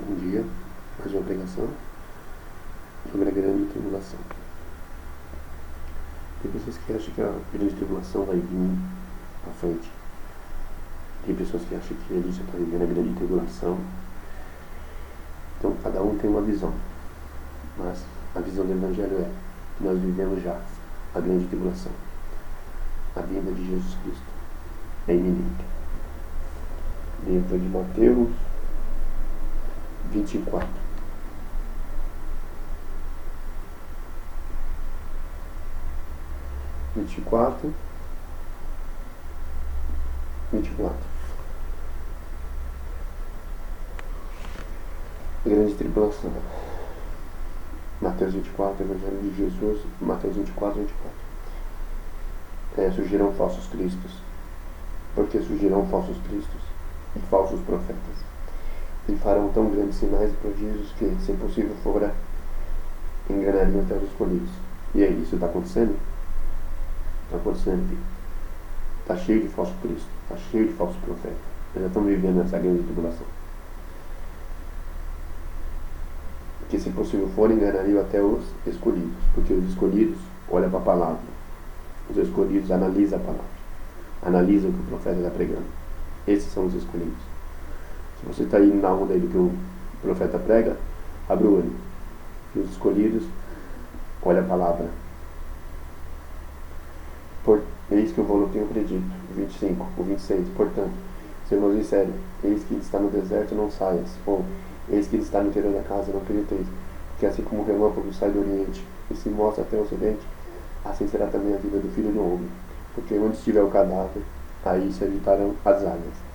um dia, mais uma pregação sobre a grande tribulação. Tem pessoas que acham que a grande tribulação vai vir à frente. Tem pessoas que acham que a gente já está vivendo a grande tribulação. Então, cada um tem uma visão. Mas a visão do Evangelho é que nós vivemos já a grande tribulação. A vinda de Jesus Cristo é iminente. Livro de Mateus 24. Grande tribulação. Mateus 24, Evangelho de Jesus, Mateus 24. Surgirão falsos cristos. Porque surgirão falsos cristos e falsos profetas. E farão tão grandes sinais e prodígios que, se possível fora, enganariam até os escolhidos. E aí, isso está acontecendo? Está acontecendo. Está cheio de falso Cristo. Está cheio de falsos profetas. Eles já estão vivendo essa grande tribulação. Que, se possível for, enganariam até os escolhidos. Porque os escolhidos olham para a palavra. Os escolhidos analisam a palavra. Analisam o que o profeta está pregando. Esses são os escolhidos. Se você está indo na onda aí do que o profeta prega, abre o olho. E os escolhidos olham a palavra. Eis que eu vou, tenho predito. 25, o 26. Portanto, se irmãos disserem, eis que ele está no deserto, não saias. Ou, eis que ele está no interior da casa, não acrediteis. Porque assim como o relâmpago sai do oriente e se mostra até o ocidente, assim será também a vida do Filho do Homem. Porque onde estiver o cadáver, aí se agitarão as águas.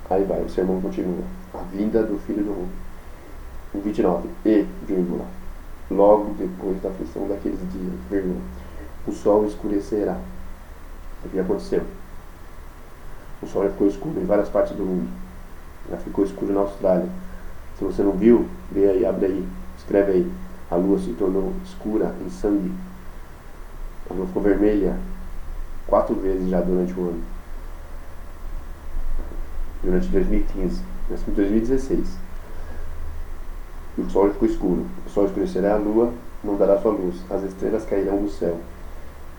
Aí vai, o sermão continua. A vinda do Filho do Homem. O 29. E, vírgula, logo depois da aflição daqueles dias, vírgula, o sol escurecerá. O que aconteceu? O sol já ficou escuro em várias partes do mundo. Já ficou escuro na Austrália. Se você não viu, vê aí, abre aí, escreve aí. A lua se tornou escura em sangue. A lua ficou vermelha 4 vezes já durante o ano. Durante 2015. Mas em 2016. E o sol ficou escuro. O sol escurecerá, a lua não dará sua luz. As estrelas cairão do céu.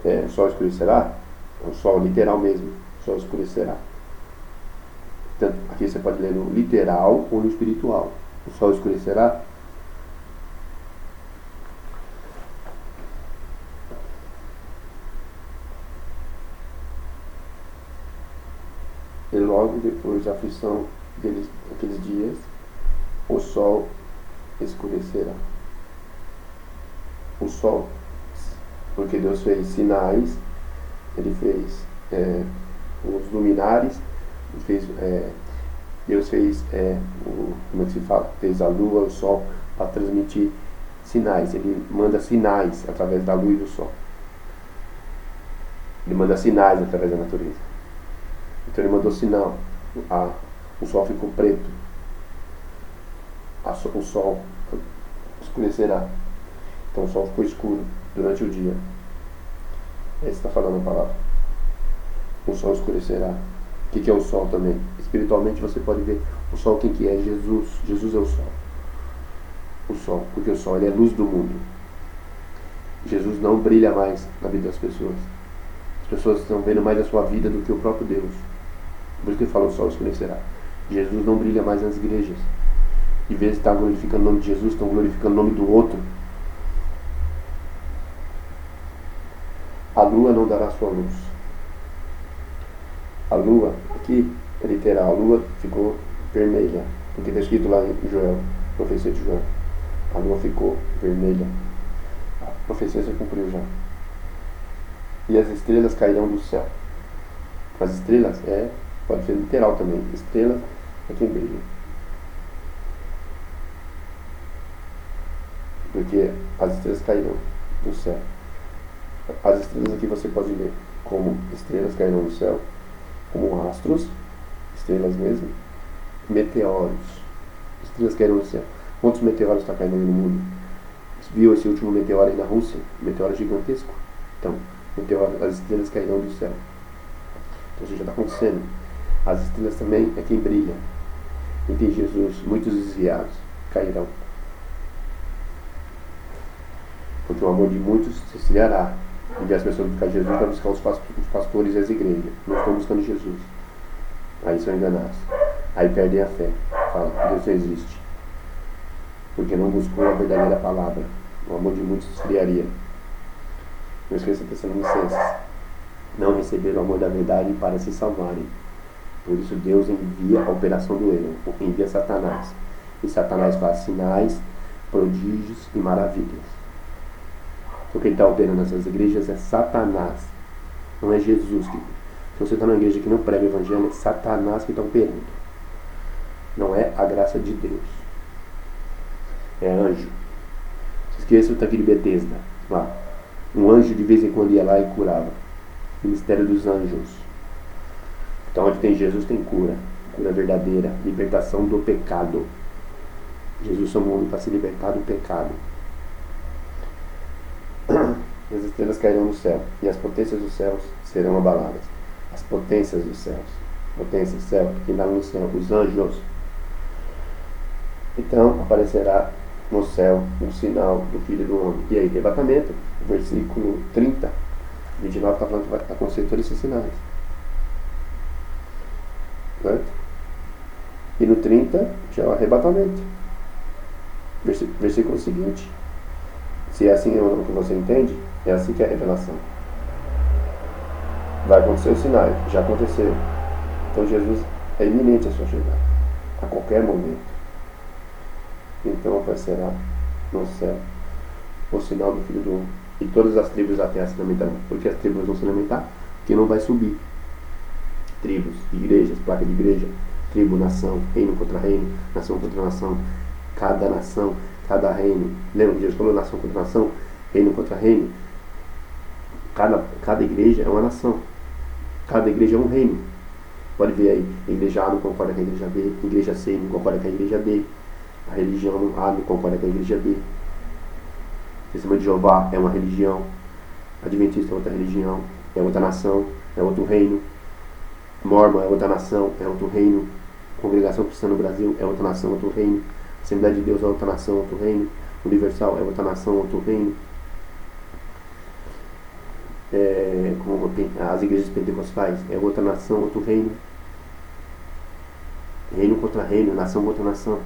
O sol escurecerá? É o sol literal mesmo. O sol escurecerá. Portanto, aqui você pode ler no literal ou no espiritual. O sol escurecerá. E logo depois da aflição daqueles dias, o sol escurecerá. O sol, porque Deus fez sinais, Ele fez os luminares, Deus fez, como é que se fala? Fez a lua, o sol, para transmitir sinais. Ele manda sinais através da lua e do sol. Ele manda sinais através da natureza. Então ele mandou sinal. O sol ficou preto. O sol escurecerá. Então o sol ficou escuro durante o dia. Esse está falando a palavra. O sol escurecerá. O que é o sol também? Espiritualmente você pode ver o sol, quem que é? Jesus. Jesus é o sol. O sol, porque o sol ele é a luz do mundo. Jesus não brilha mais na vida das pessoas. As pessoas estão vendo mais a sua vida do que o próprio Deus. Por isso que ele fala o sol escurecerá. Jesus não brilha mais nas igrejas. Em vez de estar glorificando o nome de Jesus, estão glorificando o nome do outro. A lua não dará sua luz. A lua, aqui é literal, a lua ficou vermelha. Porque está escrito lá em Joel, profecia de Joel. A lua ficou vermelha. A profecia se cumpriu já. E as estrelas cairão do céu. As estrelas pode ser literal também. Estrelas é quem brilha. Porque as estrelas cairão do céu. As estrelas aqui você pode ler como estrelas cairão do céu, como astros, estrelas mesmo, meteoros. Estrelas cairão do céu. Quantos meteoros está caindo no mundo? Você viu esse último meteoro aí na Rússia? Um meteoro gigantesco. Então, as estrelas cairão do céu. Então isso já está acontecendo. As estrelas também é quem brilha. E tem Jesus, muitos desviados. cairão. Porque o amor de muitos se esfriará. E as pessoas buscar Jesus para buscar os pastores e as igrejas. Não estão buscando Jesus. Aí são enganados. Aí perdem a fé. Falam, Deus não existe. Porque não buscou a verdadeira palavra. O amor de muitos se esfriaria. Não esqueça Tessalonicenses. Não receberam o amor da verdade para se salvarem. Por isso Deus envia a operação do erro. Envia Satanás. E Satanás faz sinais, prodígios e maravilhas. Então quem está operando nessas igrejas é Satanás. Não é Jesus. Se você está numa igreja que não prega o evangelho, é Satanás que está operando. Não é a graça de Deus. É anjo. Se esqueça daquele Betesda lá. Um anjo de vez em quando ia lá e curava. Ministério dos anjos. Então onde tem Jesus tem cura. Cura verdadeira. Libertação do pecado. Jesus chamou o homem para se libertar do pecado. As estrelas cairão do céu, e as potências dos céus serão abaladas. As potências dos céus. Potência do céu, que dá no céu, os anjos. Então aparecerá no céu um sinal do Filho do Homem. E aí, arrebatamento, versículo 30, 29 está falando que vai acontecer todos esses sinais. Certo? E no 30 já é o arrebatamento. Versículo seguinte. Se é assim ou não que você entende, é assim que é a revelação. Vai acontecer os sinais, já aconteceu. Então Jesus é iminente a sua chegada, a qualquer momento. Então aparecerá no céu o sinal do Filho do Homem. E todas as tribos da terra se lamentarão. Por que as tribos vão se lamentar? Porque não vai subir. Tribos, igrejas, placa de igreja, tribo, nação, reino contra reino, nação contra nação, cada nação, cada reino. Lembra que Jesus falou nação contra nação, reino contra reino? Cada igreja é uma nação. Cada igreja é um reino. Pode ver aí, a igreja A não concorda com a igreja B, a igreja C não concorda com a igreja D, a religião A não concorda com a igreja B. Testemunho de Jeová é uma religião, Adventista é outra religião, é outra nação, é outro reino. Mormon é outra nação, é outro reino. Congregação Cristã no Brasil é outra nação, outro reino. Assembleia de Deus é outra nação, outro reino. Universal é outra nação, outro reino. Como as igrejas pentecostais é outra nação, outro reino. Reino contra reino, nação contra nação.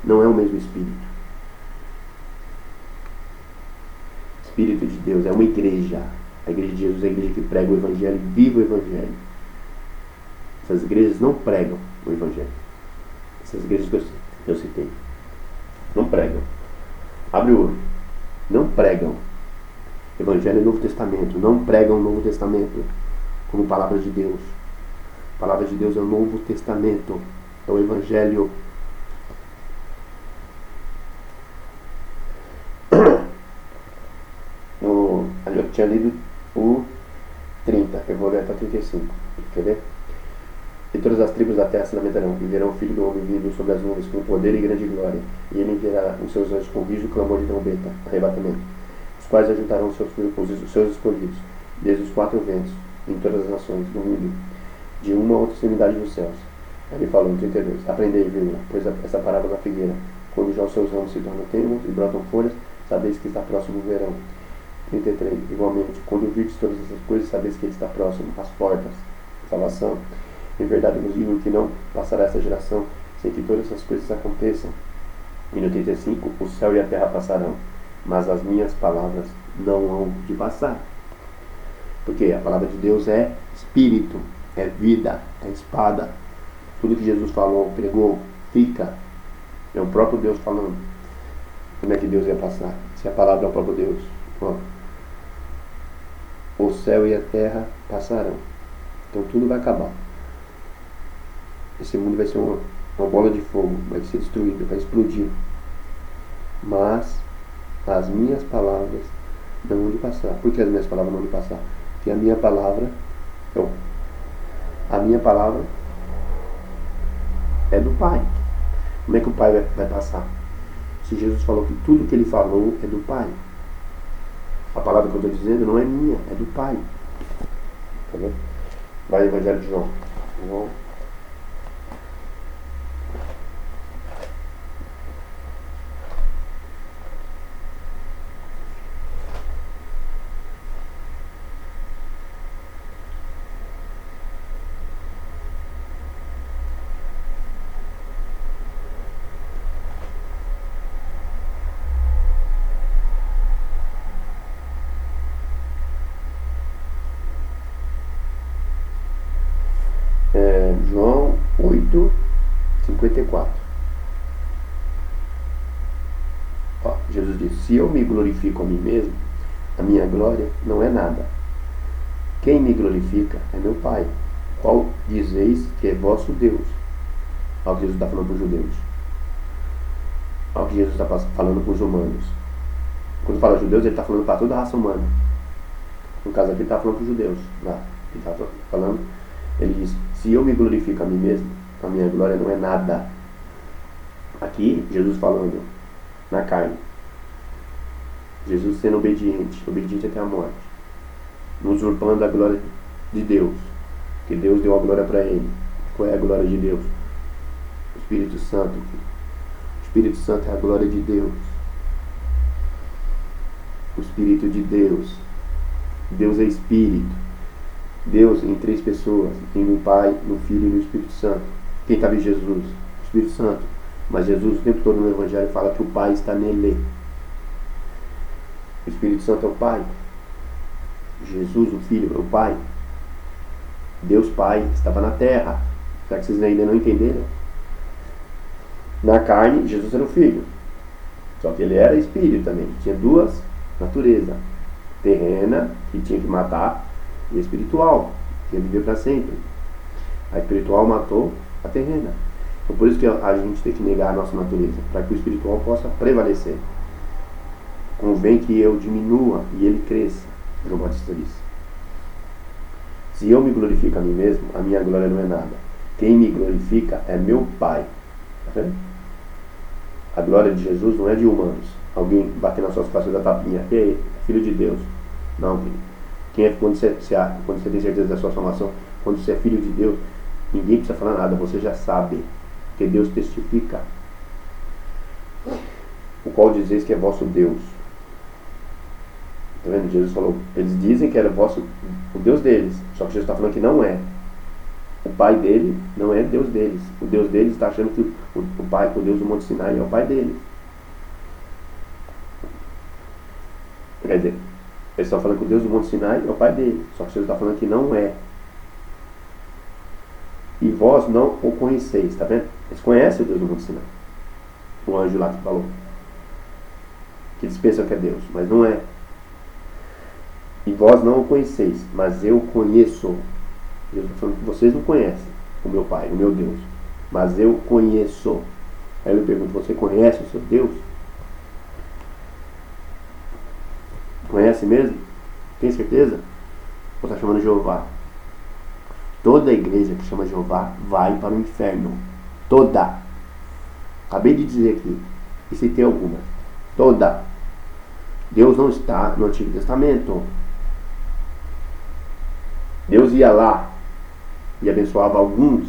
Não é o mesmo Espírito. Espírito de Deus é uma igreja. A igreja de Jesus é a igreja que prega o Evangelho e vive o Evangelho. Essas igrejas não pregam o Evangelho. Essas igrejas que eu citei não pregam. Abre o olho. Não pregam Evangelho e Novo Testamento. Não pregam o Novo Testamento como palavra de Deus. A palavra de Deus é o Novo Testamento. É o Evangelho. Eu tinha lido o 30. Eu vou ler até o 35. Quer ver? E todas as tribos da terra se lamentarão, e verão o Filho do Homem vindo sobre as nuvens com poder e grande glória. E ele enviará os seus anjos com riso, clamor de trombeta, arrebatamento, os quais ajuntarão os seus escolhidos, desde os quatro ventos, em todas as nações do mundo, de uma a outra extremidade dos céus. Ele falou em 32. Aprendei, vírgula, pois essa parábola da figueira, quando já os seus ramos se tornam termos e brotam folhas, sabeis que está próximo o verão. 33. Igualmente, quando virdes todas essas coisas, sabeis que ele está próximo, às portas, salvação. Em verdade vos digo que não passará essa geração sem que todas essas coisas aconteçam. E no 35, o céu e a terra passarão, mas as minhas palavras não hão de passar. Porque a palavra de Deus é espírito, é vida, é espada. Tudo que Jesus falou, pregou, fica. É o próprio Deus falando. Como é que Deus ia passar? Se a palavra é o próprio Deus. Ó. O céu e a terra passarão. Então tudo vai acabar. Esse mundo vai ser uma bola de fogo, vai ser destruído, vai explodir. Mas as minhas palavras não vão de passar. Por que as minhas palavras não vão de passar? Porque a minha palavra é do Pai. Como é que o Pai vai passar? Se Jesus falou que tudo que ele falou é do Pai. A palavra que eu estou dizendo não é minha, é do Pai. Tá vendo? Vai Evangelho de João. João 8:54. Jesus disse: se eu me glorifico a mim mesmo, a minha glória não é nada. Quem me glorifica é meu Pai, qual dizeis que é vosso Deus. Olha o que Jesus está falando para os judeus. Olha o que Jesus está falando para os humanos. Quando fala judeus, ele está falando para toda a raça humana. No caso aqui, ele está falando para os judeus. Lá, ele está falando, ele diz: se eu me glorifico a mim mesmo, a minha glória não é nada. Aqui, Jesus falando na carne. Jesus sendo obediente até a morte, usurpando a glória de Deus, que Deus deu a glória para ele. Qual é a glória de Deus? O Espírito Santo. O Espírito Santo é a glória de Deus. O Espírito de Deus. Deus é Espírito. Deus em 3 pessoas, no Pai, no Filho e no Espírito Santo. Quem estava em Jesus? O Espírito Santo. Mas Jesus o tempo todo no Evangelho fala que o Pai está nele. O Espírito Santo é o Pai. Jesus, o Filho, é o Pai. Deus Pai estava na terra. Será que vocês ainda não entenderam? Na carne, Jesus era o Filho. Só que ele era Espírito também. Tinha 2 naturezas. Terrena, que tinha que matar, e espiritual, que ia viver para sempre. A espiritual matou a terrena. Então por isso que a gente tem que negar a nossa natureza, para que o espiritual possa prevalecer. Convém que eu diminua e ele cresça. João Batista disse: se eu me glorifico a mim mesmo, a minha glória não é nada. Quem me glorifica é meu Pai. Tá vendo? A glória de Jesus não é de humanos. Alguém bater nas suas costas da tapinha: ei, filho de Deus. Não, filho. Quando você tem certeza da sua salvação, quando você é filho de Deus, ninguém precisa falar nada, você já sabe, porque Deus testifica. O qual dizeis que é vosso Deus. Tá vendo? Jesus falou, eles dizem que era o Deus deles, só que Jesus está falando que não é. O pai dele não é Deus deles. O Deus deles está achando que o pai, o Deus do Monte Sinai, é o pai deles. Quer dizer, eles estão falando que o Deus do Monte Sinai é o pai dele, só que Jesus está falando que não é. E vós não o conheceis, tá vendo? Eles conhecem o Deus do Monte Sinai. O anjo lá que falou. Que eles pensam que é Deus, mas não é. E vós não o conheceis, mas eu conheço. Jesus está falando que vocês não conhecem o meu Pai, o meu Deus, mas eu conheço. Aí eu pergunto, você conhece o seu Deus? Conhece mesmo? Tem certeza? Ou está chamando Jeová? Toda a igreja que chama Jeová vai para o inferno. Toda. Acabei de dizer aqui. E citei algumas. Toda. Deus não está no Antigo Testamento. Deus ia lá e abençoava alguns.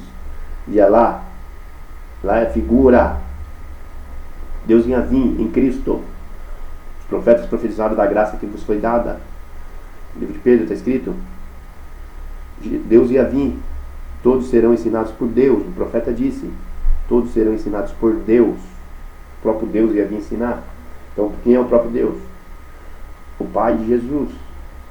Ia lá. Lá é figura. Deus ia vir em Cristo. Os profetas profetizaram da graça que vos foi dada. No livro de Pedro está escrito. Deus ia vir. Todos serão ensinados por Deus. O profeta disse. Todos serão ensinados por Deus. O próprio Deus ia vir ensinar. Então quem é o próprio Deus? O Pai de Jesus.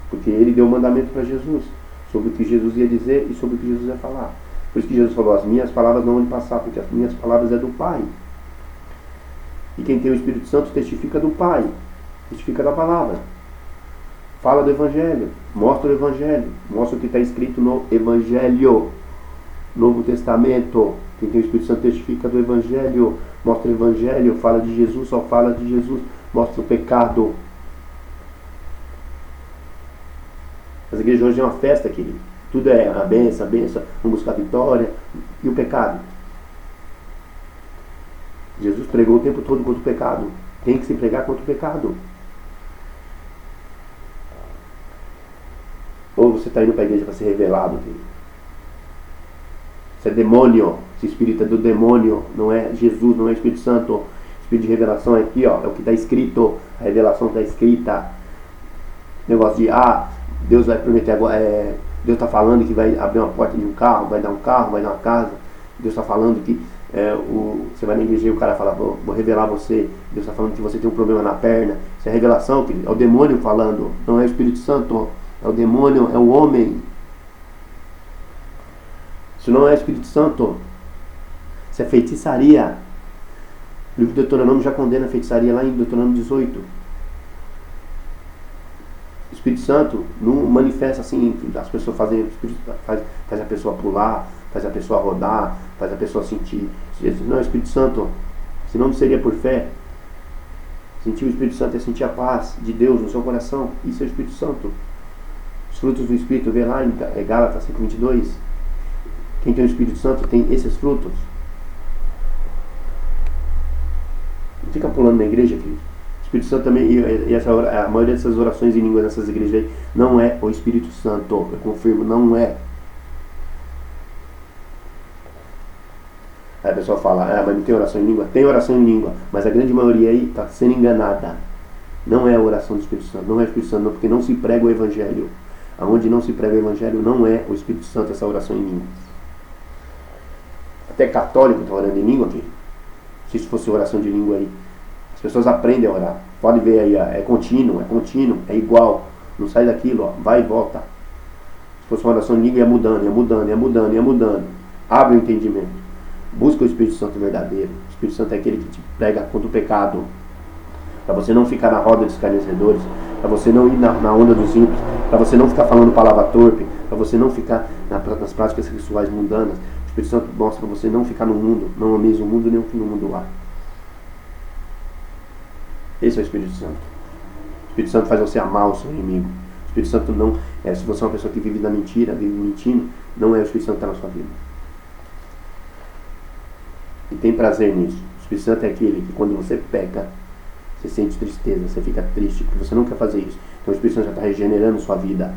Porque ele deu o mandamento para Jesus. Sobre o que Jesus ia dizer e sobre o que Jesus ia falar. Por isso que Jesus falou, as minhas palavras não vão passar, porque as minhas palavras é do Pai. E quem tem o Espírito Santo testifica do Pai. Testifica da palavra. Fala do Evangelho. Mostra o Evangelho. Mostra o que está escrito no Evangelho. Novo Testamento. Quem tem o Espírito Santo testifica do Evangelho. Mostra o Evangelho. Fala de Jesus, só fala de Jesus. Mostra o pecado. As igrejas hoje é uma festa, querido. Tudo é a benção, vamos buscar a vitória. E o pecado? Jesus pregou o tempo todo contra o pecado. Tem que se pregar contra o pecado. Ou você está indo para a igreja para ser revelado, querido? Isso é demônio. Esse espírito é do demônio. Não é Jesus, não é Espírito Santo. O espírito de revelação é aqui, ó. É o que está escrito. A revelação está escrita. Negócio de, Deus vai prometer agora, Deus está falando que vai abrir uma porta de um carro, vai dar um carro, vai dar uma casa. Deus está falando que você vai na igreja e o cara fala, vou revelar você. Deus está falando que você tem um problema na perna. Isso é revelação, querido. É o demônio falando, não é o Espírito Santo. É o demônio, é o homem. Isso não é Espírito Santo. Isso é feitiçaria. O livro de Deuteronômio já condena a feitiçaria lá em Deuteronômio 18. O Espírito Santo não manifesta assim, as pessoas faz a pessoa pular, faz a pessoa rodar, faz a pessoa sentir. Não é o Espírito Santo. Senão não seria por fé. Sentir o Espírito Santo é sentir a paz de Deus no seu coração. Isso é o Espírito Santo. Os frutos do Espírito, vê lá em Gálatas 5:22. Quem tem o Espírito Santo tem esses frutos. Não fica pulando na igreja, querido. O Espírito Santo também, a maioria dessas orações em línguas nessas igrejas aí, não é o Espírito Santo. Eu confirmo, não é. Aí a pessoa fala, mas não tem oração em língua? Tem oração em língua, mas a grande maioria aí está sendo enganada. Não é a oração do Espírito Santo, não é o Espírito Santo, não, porque não se prega o Evangelho. Aonde não se prega o Evangelho, não é o Espírito Santo essa oração em línguas. Até católico está orando em língua aqui. Se isso fosse oração de língua aí. As pessoas aprendem a orar. Pode ver aí, é contínuo, é igual. Não sai daquilo, ó, vai e volta. Se fosse uma oração de língua, ia mudando. Abre o entendimento. Busca o Espírito Santo verdadeiro. O Espírito Santo é aquele que te prega contra o pecado. Para você não ficar na roda dos escarnecedores. Para você não ir na onda dos ímpios. Para você não ficar falando palavra torpe. Para você não ficar nas práticas sexuais mundanas. O Espírito Santo mostra para você não ficar no mundo. Não ameis o mundo nem o que no mundo há. Esse é o Espírito Santo. O Espírito Santo faz você amar o seu inimigo. O Espírito Santo não é, se você é uma pessoa que vive na mentira, vive mentindo, não é o Espírito Santo que está na sua vida. E tem prazer nisso. O Espírito Santo é aquele que quando você peca, você sente tristeza, você fica triste, porque você não quer fazer isso. Então o Espírito Santo já está regenerando sua vida.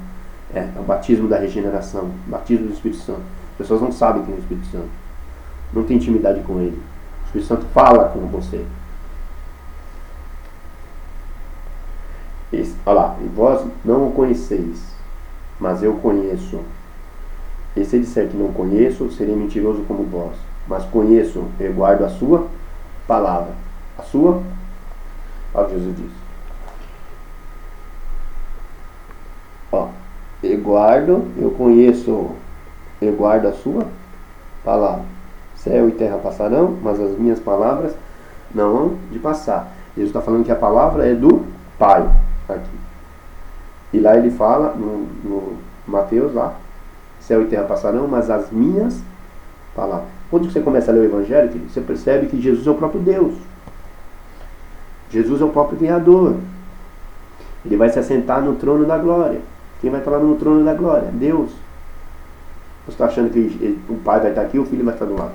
É o batismo da regeneração, o batismo do Espírito Santo. As pessoas não sabem quem é o Espírito Santo. Não tem intimidade com ele. O Espírito Santo fala com você. Olha lá, e vós não o conheceis, mas eu conheço. E se disser que não conheço, serei mentiroso como vós. Mas conheço e guardo a sua palavra. A sua? Olha o que Jesus diz. Ó, eu conheço e guardo a sua palavra. Céu e terra passarão, mas as minhas palavras não hão de passar. Jesus está falando que a palavra é do Pai. Aqui. E lá ele fala, no Mateus lá, céu e terra passarão, mas as minhas palavras. Quando você começa a ler o Evangelho, você percebe que Jesus é o próprio Deus. Jesus é o próprio Criador. Ele vai se assentar no trono da glória. Quem vai estar lá no trono da glória? Deus. Você está achando que o Pai vai estar aqui e o Filho vai estar do lado?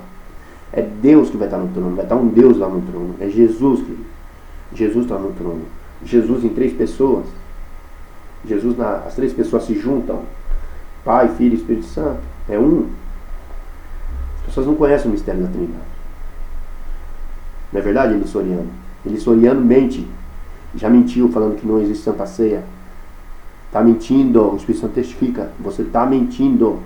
É Deus que vai estar no trono. Vai estar um Deus lá no trono. É Jesus que Jesus está no trono. Jesus em 3 pessoas. Jesus, as 3 pessoas se juntam. Pai, Filho e Espírito Santo. É um. As pessoas não conhecem o mistério da Trindade. Não é verdade, Elissoriano? Elissoriano mente. Já mentiu falando que não existe Santa Ceia. Está mentindo. O Espírito Santo testifica. Você está mentindo.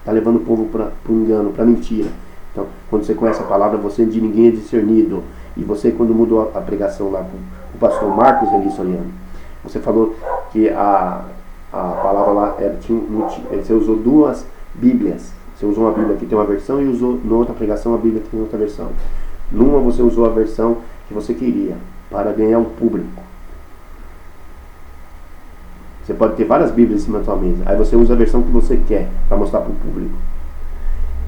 Está levando o povo para o engano, para a mentira. Então, quando você conhece a palavra, você de ninguém é discernido. E você, quando mudou a pregação lá com o pastor Marcos Elissoriano, você falou que a palavra lá você usou 2 Bíblias. Você usou uma Bíblia que tem uma versão e usou na outra pregação a Bíblia que tem outra versão. Numa você usou a versão que você queria para ganhar um público. Você pode ter várias Bíblias em cima da sua mesa. Aí você usa a versão que você quer para mostrar para o público.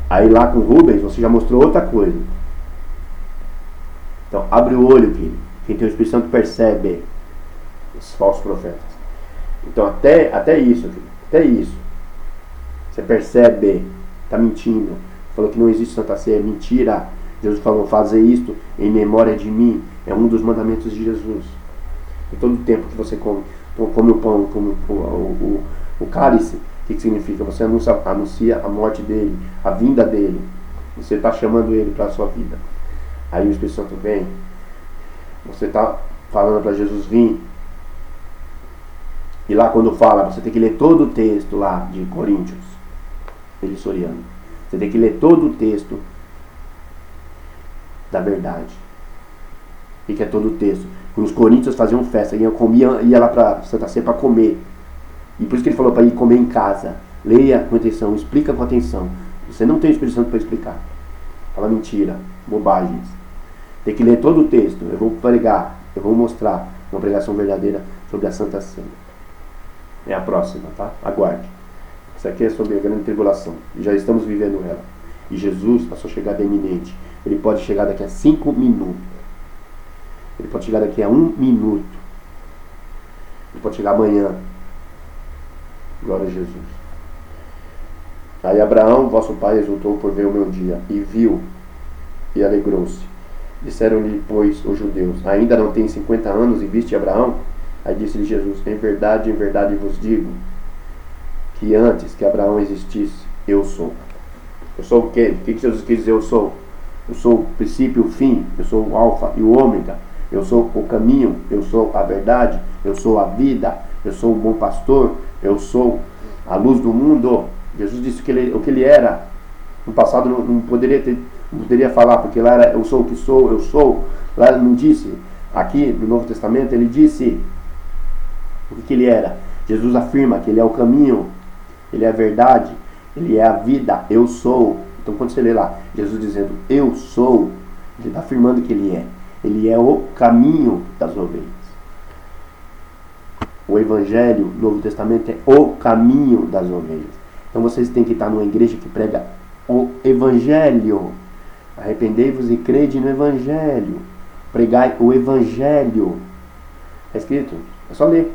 Aí lá com Rubens você já mostrou outra coisa. Então abre o olho, filho. Quem tem o Espírito Santo percebe os falsos profetas. Então até isso, filho. Até isso. Você percebe. Está mentindo. Falou que não existe Santa Ceia. É mentira. Jesus falou, fazer isto em memória de mim. É um dos mandamentos de Jesus. E todo tempo que você come o pão, come o cálice, o que significa? Você anuncia a morte dele, a vinda dele. Você está chamando ele para a sua vida. Aí o Espírito Santo vem. Você está falando para Jesus vir. E lá quando fala, você tem que ler todo o texto lá de Coríntios. Elissoriano. Você tem que ler todo o texto da verdade. O que é todo o texto? Quando os coríntios faziam festa, ia lá para Santa Ceia para comer. E por isso que ele falou para ir comer em casa. Leia com atenção, explica com atenção. Você não tem o Espírito Santo para explicar. Fala mentira, bobagens. Tem que ler todo o texto. Eu vou pregar, eu vou mostrar uma pregação verdadeira sobre a Santa Ceia. É a próxima, tá? Aguarde. Isso aqui é sobre a grande tribulação. Já estamos vivendo ela. E Jesus, a sua chegada é iminente. Ele pode chegar daqui a 5 minutos. Ele pode chegar daqui a 1 minuto. Ele pode chegar amanhã. Glória a Jesus. Aí Abraão, vosso pai, exultou por ver o meu dia, e viu, e alegrou-se. Disseram-lhe, pois, os judeus, ainda não tem 50 anos e viste Abraão? Aí disse-lhe Jesus, em verdade vos digo, que antes que Abraão existisse, eu sou. Eu sou o quê? O que Jesus quis dizer eu sou? Eu sou o princípio e o fim, eu sou o alfa e o ômega, eu sou o caminho, eu sou a verdade, eu sou a vida, eu sou o bom pastor, eu sou a luz do mundo. Jesus disse o que ele era. No passado não poderia falar, porque lá era eu sou o que sou, eu sou. Lá ele não disse. Aqui no Novo Testamento ele disse o que ele era. Jesus afirma que ele é o caminho, ele é a verdade, ele é a vida, eu sou. Então quando você lê lá, Jesus dizendo eu sou, ele está afirmando que ele é. Ele é o caminho das ovelhas. O Evangelho no Novo Testamento é o caminho das ovelhas. Então vocês têm que estar numa igreja que prega o Evangelho. Arrependei-vos e crede no Evangelho. Pregai o Evangelho. Está escrito? É só ler.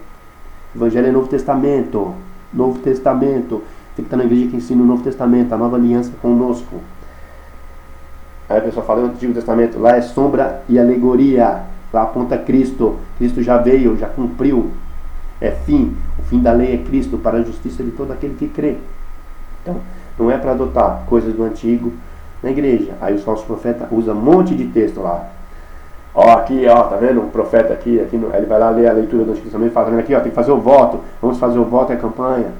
Evangelho é Novo Testamento. Novo Testamento. Tem que estar na igreja que ensina o Novo Testamento, a nova aliança conosco. Aí a pessoa fala, o Antigo Testamento, lá é sombra e alegoria. Lá aponta Cristo. Cristo já veio, já cumpriu. É fim. O fim da lei é Cristo para a justiça de todo aquele que crê. Então, não é para adotar coisas do Antigo na igreja. Aí os falsos profetas usam um monte de texto lá. Ó, aqui, ó, tá vendo? Um profeta aqui no, ele vai lá ler a leitura do Antigo Testamento e fala, tá vendo aqui, ó, tem que fazer o voto. Vamos fazer o voto, é campanha.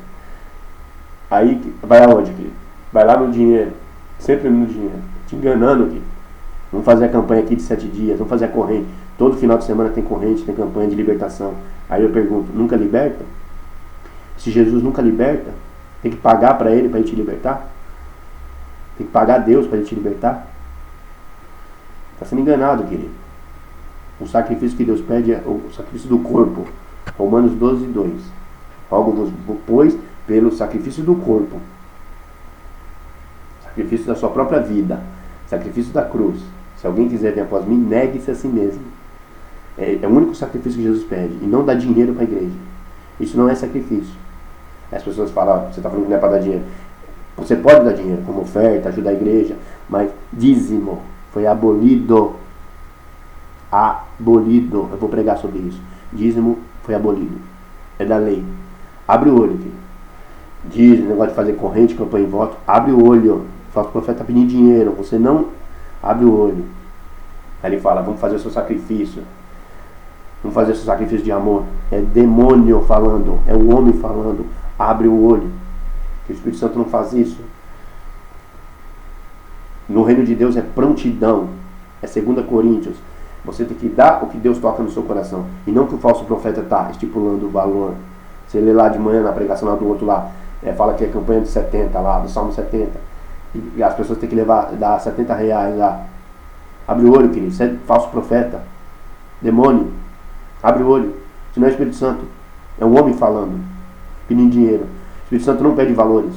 Aí, vai aonde aqui? Vai lá no dinheiro. Sempre no dinheiro. Te enganando aqui. Vamos fazer a campanha aqui de 7 dias. Vamos fazer a corrente. Todo final de semana tem corrente, tem campanha de libertação. Aí eu pergunto, nunca liberta? Se Jesus nunca liberta, tem que pagar para ele te libertar? Tem que pagar a Deus para ele te libertar? Está sendo enganado, querido. O sacrifício que Deus pede é o sacrifício do corpo. Romanos 12:2. Algo vos pois pelo sacrifício do corpo. Sacrifício da sua própria vida. Sacrifício da cruz. Se alguém quiser vir após mim, negue-se a si mesmo. É o único sacrifício que Jesus pede. E não dá dinheiro para a igreja. Isso não é sacrifício. As pessoas falam, você está falando que não é para dar dinheiro. Você pode dar dinheiro como oferta, ajudar a igreja, mas dízimo foi abolido. Abolido. Eu vou pregar sobre isso. Dízimo foi abolido. É da lei. Abre o olho aqui. Diz, negócio de fazer corrente, campanha e voto. Abre o olho. O falso profeta está pedindo dinheiro. Você não abre o olho. Aí ele fala, vamos fazer o seu sacrifício. Vamos fazer o seu sacrifício de amor. É demônio falando. É o homem falando. Abre o olho. Que o Espírito Santo não faz isso. No reino de Deus é prontidão. É 2 Coríntios. Você tem que dar o que Deus toca no seu coração. E não que o falso profeta está estipulando o valor. Você lê lá de manhã na pregação lá do outro lá. Fala que é campanha de 70 lá, do Salmo 70. E as pessoas têm que dar 70 reais lá. Abre o olho, querido. Você é falso profeta. Demônio. Abre o olho. Se não é o Espírito Santo. É um homem falando. Pedindo dinheiro. O Espírito Santo não pede valores.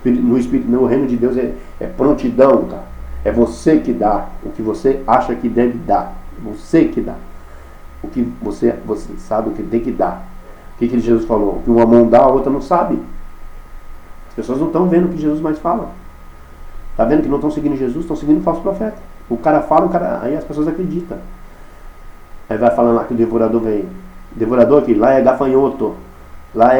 No reino de Deus é prontidão, cara. É você que dá o que você acha que deve dar. Você que dá. O que você sabe o que tem que dar. O que Jesus falou? O que uma mão dá, a outra não sabe. As pessoas não estão vendo o que Jesus mais fala. Está vendo que não estão seguindo Jesus, estão seguindo o falso profeta. O cara fala, aí as pessoas acreditam. Aí vai falando lá que o devorador vem. O devorador aqui, lá é gafanhoto. Lá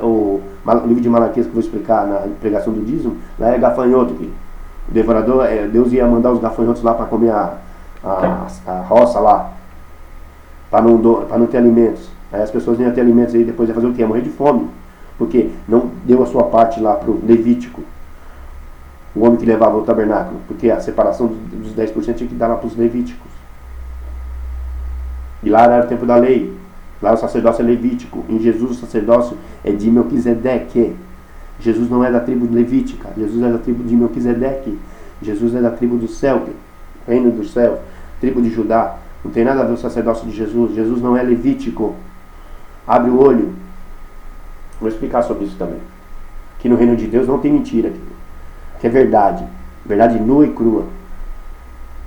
o livro de Malaquias que eu vou explicar na pregação do dízimo. Lá é gafanhoto aqui. O devorador, Deus ia mandar os gafanhotos lá para comer a roça lá. Para não ter alimentos. Aí as pessoas iam ter alimentos aí, depois ia fazer o quê? Ia morrer de fome. Porque não deu a sua parte lá para o Levítico. O homem que levava o tabernáculo. Porque a separação dos 10% tinha que dar lá para os Levíticos. E lá era o tempo da lei. Lá o sacerdócio é levítico. Em Jesus o sacerdócio é de Melquisedeque. Jesus não é da tribo levítica. Jesus é da tribo de Melquisedeque. Jesus é da tribo do céu, reino do céu, tribo de Judá. Não tem nada a ver o sacerdócio de Jesus. Jesus não é levítico. Abre o olho. Vou explicar sobre isso também. Que no reino de Deus não tem mentira. Que é verdade. Verdade nua e crua.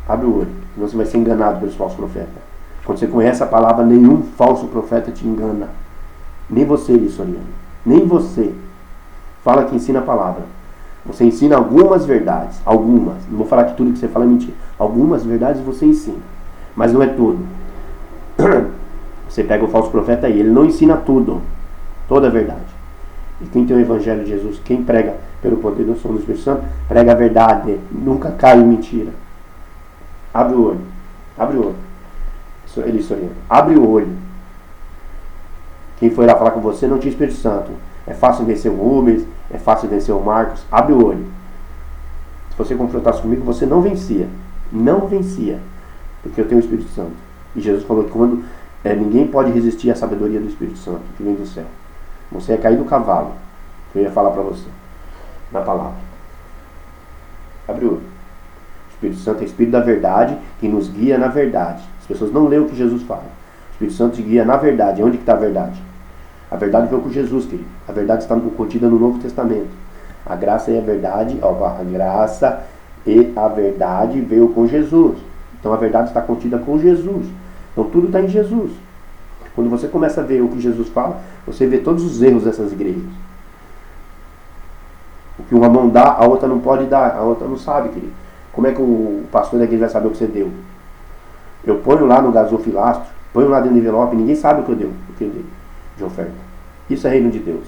Abre o olho. Senão você vai ser enganado pelos falsos profetas. Quando você conhece a palavra, nenhum falso profeta te engana. Nem você, Lissoriano. Nem você. Fala que ensina a palavra. Você ensina algumas verdades. Algumas. Não vou falar que tudo que você fala é mentira. Algumas verdades você ensina. Mas não é tudo. Você pega o falso profeta aí. Ele não ensina tudo. Toda a verdade. E quem tem o Evangelho de Jesus, quem prega pelo poder do som do Espírito Santo, prega a verdade. Nunca cai em mentira. Abre o olho. Abre o olho. Ele sorrindo. Abre o olho. Quem foi lá falar com você não tinha Espírito Santo. É fácil vencer o Rubens, é fácil vencer o Marcos. Abre o olho. Se você confrontasse comigo, você não vencia. Não vencia. Porque eu tenho o Espírito Santo. E Jesus falou que quando ninguém pode resistir à sabedoria do Espírito Santo, que vem do céu. Você ia cair do cavalo. Eu ia falar para você. Na palavra. Abre o olho. O Espírito Santo é o Espírito da verdade, que nos guia na verdade. As pessoas não leem o que Jesus fala. O Espírito Santo te guia na verdade. Onde que está a verdade? A verdade veio com Jesus, querido. A verdade está contida no Novo Testamento. A graça e a verdade, a graça e a verdade veio com Jesus. Então a verdade está contida com Jesus. Então tudo está em Jesus. Quando você começa a ver o que Jesus fala, você vê todos os erros dessas igrejas. O que uma mão dá, a outra não pode dar, a outra não sabe, querido. Como é que o pastor da igreja vai saber o que você deu? Eu ponho lá no gasofilastro, ponho lá dentro do envelope, ninguém sabe o que eu dei de oferta. Isso é reino de Deus.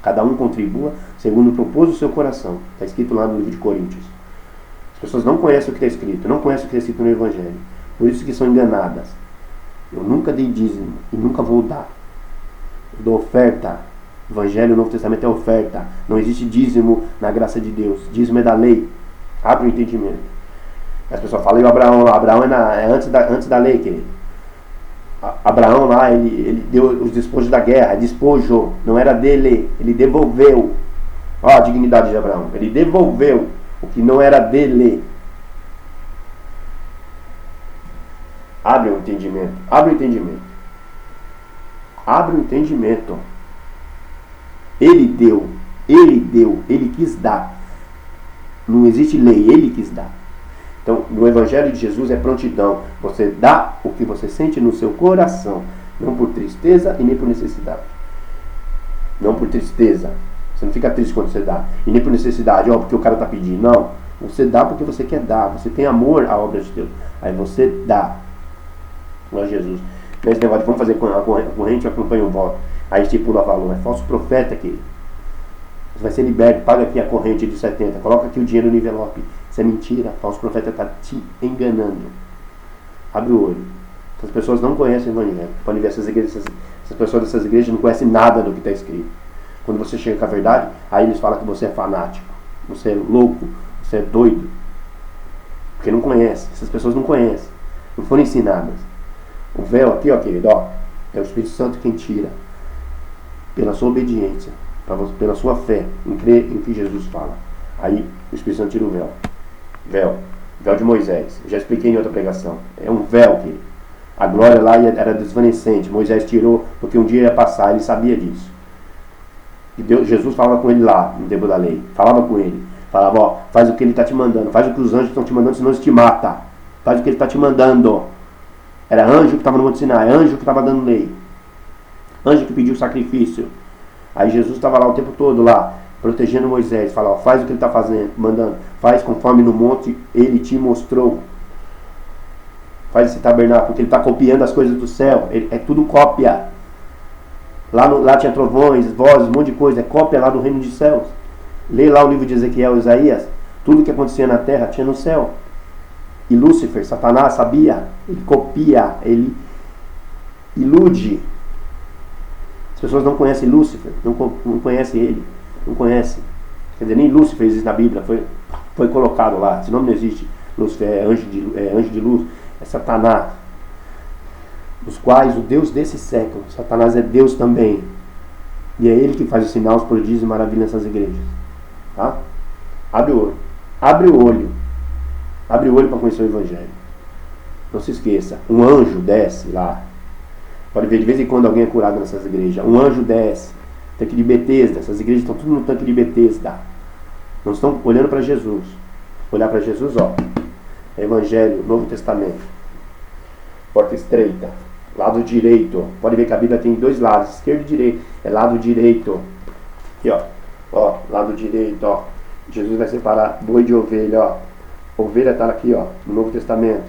Cada um contribua segundo propôs o seu coração. Está escrito lá no livro de Coríntios. As pessoas não conhecem o que está escrito, não conhecem o que está escrito no Evangelho. Por isso que são enganadas. Eu nunca dei dízimo e nunca vou dar. Eu dou oferta. Evangelho, o Novo Testamento é oferta. Não existe dízimo na graça de Deus. Dízimo é da lei. Abre o entendimento. As pessoas falam, e o Abraão lá? Abraão é antes da lei, querido. Abraão lá, ele deu os despojos da guerra. Despojo, não era dele. Ele devolveu. Olha a dignidade de Abraão. Ele devolveu o que não era dele. Abre o entendimento. Abre o entendimento. Abre o entendimento. Ele deu. Ele quis dar. Não existe lei, ele quis dar. Então, no Evangelho de Jesus é prontidão. Você dá o que você sente no seu coração. Não por tristeza e nem por necessidade. Não por tristeza. Você não fica triste quando você dá. E nem por necessidade, porque o cara está pedindo. Não. Você dá porque você quer dar. Você tem amor à obra de Deus. Aí você dá. Glória a Jesus. Esse negócio de vamos fazer a corrente, acompanha o voto. Aí estipula valor. É falso profeta aqui. Você vai ser liberto. Paga aqui a corrente de 70. Coloca aqui o dinheiro no envelope. Isso é mentira. Falso profeta está te enganando. Abre o olho. As pessoas não conhecem o Evangelho. Podem ver essas igrejas. Essas pessoas dessas igrejas não conhecem nada do que está escrito. Quando você chega com a verdade, aí eles falam que você é fanático. Você é louco. Você é doido. Porque não conhece. Essas pessoas não conhecem. Não foram ensinadas. O véu aqui, querido, é o Espírito Santo quem tira. Pela sua obediência. Pela sua fé. Em crer em que Jesus fala. Aí o Espírito Santo tira o véu. Véu de Moisés. Eu já expliquei em outra pregação. É um véu que a glória lá era desvanecente. Moisés tirou porque um dia ia passar. Ele sabia disso. E Jesus falava com ele lá no tempo da lei. Falava com ele. Falava, faz o que ele está te mandando. Faz o que os anjos estão te mandando, senão eles te matam. Faz o que ele está te mandando. Era anjo que estava no Monte Sinai. Anjo que estava dando lei. Anjo que pediu sacrifício. Aí Jesus estava lá o tempo todo lá. Protegendo Moisés, fala, faz o que ele está fazendo, mandando, faz conforme no monte ele te mostrou. Faz esse tabernáculo, porque ele está copiando as coisas do céu, é tudo cópia. Lá tinha trovões, vozes, um monte de coisa, é cópia lá do reino dos céus. Lê lá o livro de Ezequiel e Isaías, tudo que acontecia na terra tinha no céu. E Lúcifer, Satanás, sabia, ele copia, ele ilude. As pessoas não conhecem Lúcifer, não conhecem ele. Não conhece. Quer dizer, nem Lúcifer existe na Bíblia. Foi colocado lá. Esse nome não existe. Lúcifer é anjo de luz. É Satanás. Os quais o Deus desse século. Satanás é Deus também. E é Ele que faz os sinais, os prodígios e maravilhas nessas igrejas. Tá? Abre o olho. Abre o olho. Abre o olho para conhecer o Evangelho. Não se esqueça. Um anjo desce lá. Pode ver de vez em quando alguém é curado nessas igrejas. Um anjo desce. Tanque de Betesda. Essas igrejas estão tudo no tanque de Betesda. Não estão olhando para Jesus. Olhar para Jesus, ó. Evangelho, Novo Testamento. Porta estreita. Lado direito. Pode ver que a Bíblia tem dois lados. Esquerdo e direito. É lado direito. Aqui, ó. Ó, lado direito, ó. Jesus vai separar boi de ovelha, ó. Ovelha está aqui, ó. No Novo Testamento.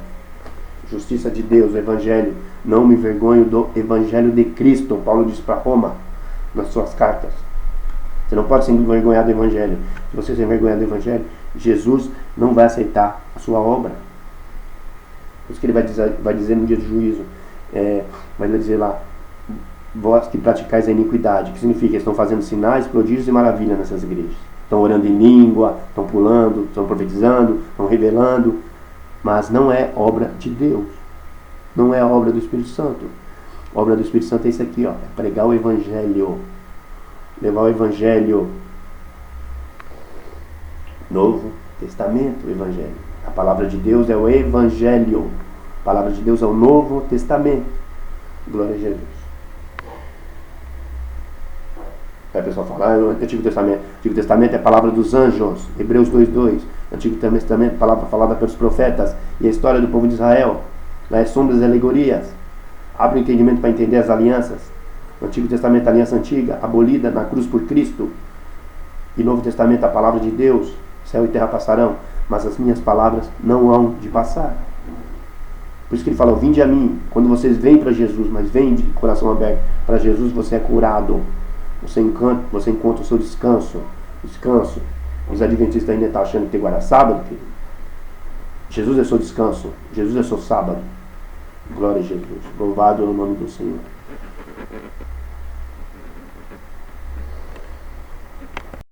Justiça de Deus, o Evangelho. Não me envergonho do Evangelho de Cristo. Paulo diz para Roma, nas suas cartas. Você não pode se envergonhar do Evangelho. Se você se envergonhar do Evangelho, Jesus não vai aceitar a sua obra. Por isso que ele vai dizer no dia do juízo. Vai dizer lá, vós que praticais a iniquidade. O que significa? Eles estão fazendo sinais, prodígios e maravilhas nessas igrejas. Estão orando em língua, estão pulando, estão profetizando, estão revelando. Mas não é obra de Deus. Não é a obra do Espírito Santo. A obra do Espírito Santo é isso aqui, ó. É pregar o Evangelho. Levar o Evangelho. Novo Testamento, o Evangelho. A palavra de Deus é o Evangelho. A palavra de Deus é o Novo Testamento. Glória a Jesus. Aí o pessoal fala, o Antigo Testamento. O Antigo Testamento é a palavra dos anjos. Hebreus 2:2. Antigo Testamento, palavra falada pelos profetas. E a história do povo de Israel. Lá é sombras e alegorias. Abre o entendimento para entender as alianças. No Antigo Testamento, a aliança antiga, abolida na cruz por Cristo. E Novo Testamento, a palavra de Deus. Céu e terra passarão, mas as minhas palavras não hão de passar. Por isso que ele fala, vinde a mim. Quando vocês vêm para Jesus, mas vêm de coração aberto para Jesus, você é curado. Você encontra o seu descanso. Descanso. Os adventistas ainda estão achando que tem agora sábado, querido. Jesus é seu descanso. Jesus é seu sábado. Glória a Jesus. Louvado é o nome do Senhor.